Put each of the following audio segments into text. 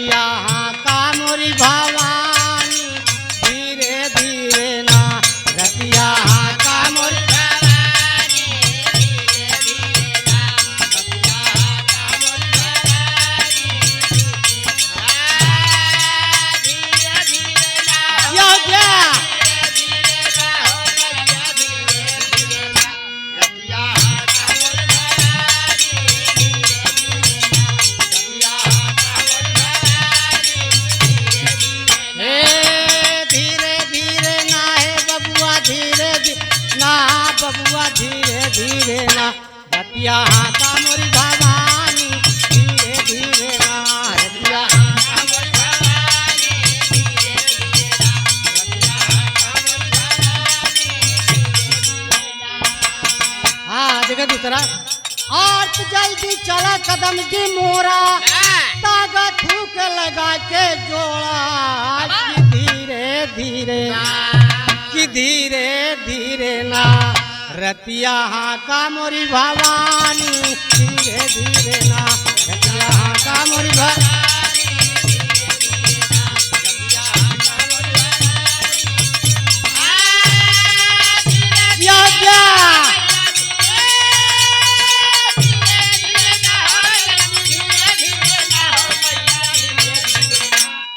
रतिया हाँ का मोरी भवानी धीरे धीरे ना रतिया हाँ का मोरी बबुआ धीरे धीरे ना रतिया हाँ का मोरी भवानी धीरे धीरे ना रतिया हाँ का मोरी भवानी धीरे धीरे ना रतिया हाँ का मोरी भवानी धीरे ना। हाँ देखो दूसरा और तो जल्दी चला कदम की मोरा तागा थूक लगा के जोड़ा कि धीरे धीरे कि धीरे धीरे ना रतिया हाँ का मोरी भवानी धीरे धीरे ना रतिया हाँ का मोरी भवानी रतिया हाँ का मोरी भवानी या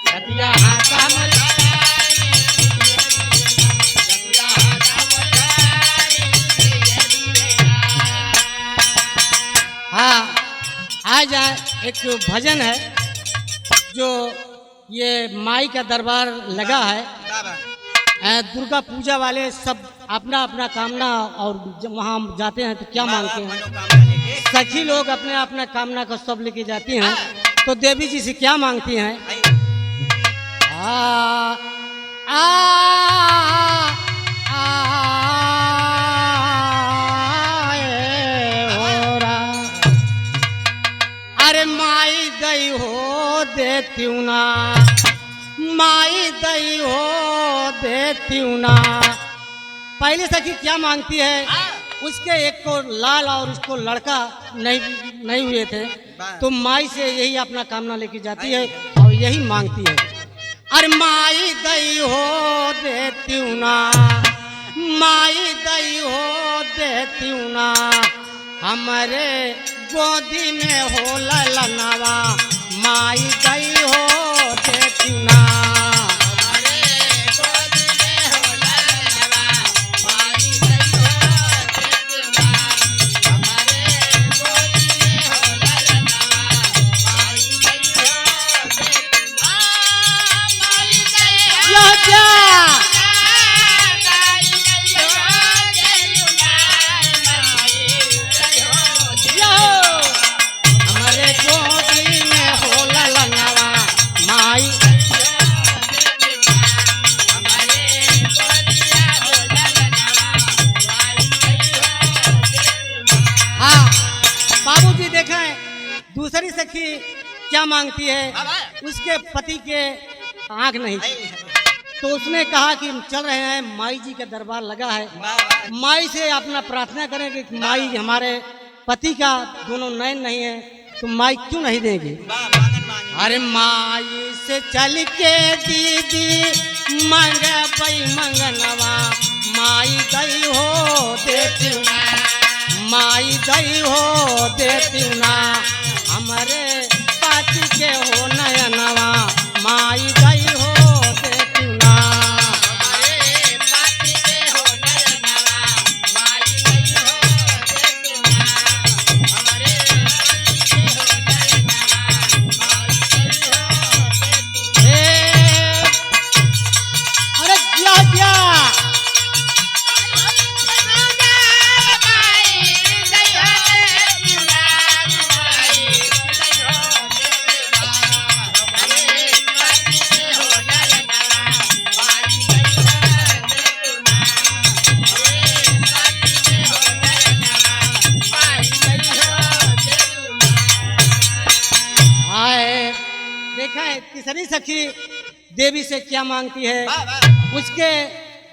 रतिया हाँ का मोरी आज एक भजन है जो ये माई का दरबार लगा है। दुर्गा पूजा वाले सब अपना अपना कामना और जब वहाँ जाते हैं तो क्या मांगते हैं, सखी लोग अपने अपना कामना को सब लेके जाती हैं। तो देवी जी से क्या मांगती हैं, अरे माई दई हो देती ना माई दई हो देती ना। पहले सखी क्या मांगती है, उसके एक को लाल और उसको लड़का नहीं हुए थे तो माई से यही अपना कामना लेके जाती है और यही मांगती है, अरे माई दई हो देती ना माई दई हो देती ना हमारे गोदी में हो ललनावा माई दई हो देती ना हमारे गोदी में हो ललनावा माई दई हो देती ना हमारे गोदी में हो ललनावा माई दई हो देती ना माई दई हो दूसरी सखी क्या मांगती है, उसके पति के आंख नहीं तो उसने कहा कि चल रहे हैं माई जी का दरबार लगा है, माई से अपना प्रार्थना करें कि माई हमारे पति का दोनों नयन नहीं है तो माई क्यों नहीं देगी। अरे माई से चल के दीदी मंग पई मंगनवा माई दई हो देती ना माई दई हो देती ना हमारे पाती के हो नयनवा माई दई हो देती ना हमारे पाती के हो नयनवा माई दई हो देती ना हमारे पाती के हो नयनवा माई दई हो देती। अरे क्या क्या तीसरी सखी देवी से क्या मांगती है, उसके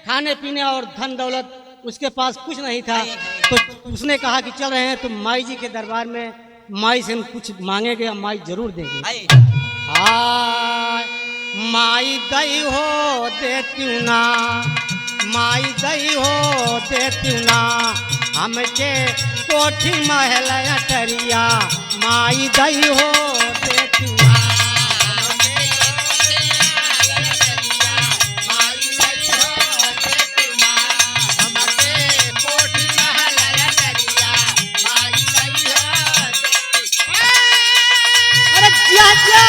खाने पीने और धन दौलत उसके पास कुछ नहीं था तो उसने कहा कि चल रहे हैं तो माई जी के दरबार में माई से हम कुछ मांगेंगे माई जरूर देंगे। हाय माई दई हो देती ना, माई दई हो देती ना, हमके कोठी महल अटरिया, माई दई हो देती ना। अरे क्या क्या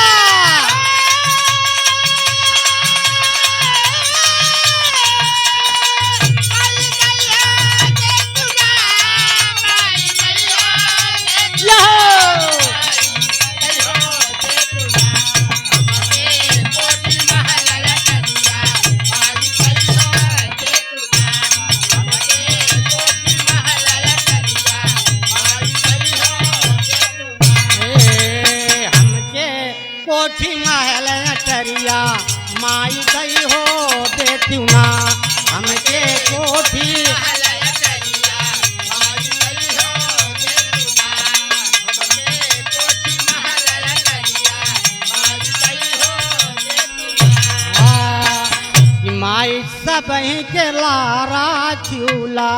कोठी महल अटरिया, माई दई हो देती ना, हमके कोठी माई सब के लारा चूला।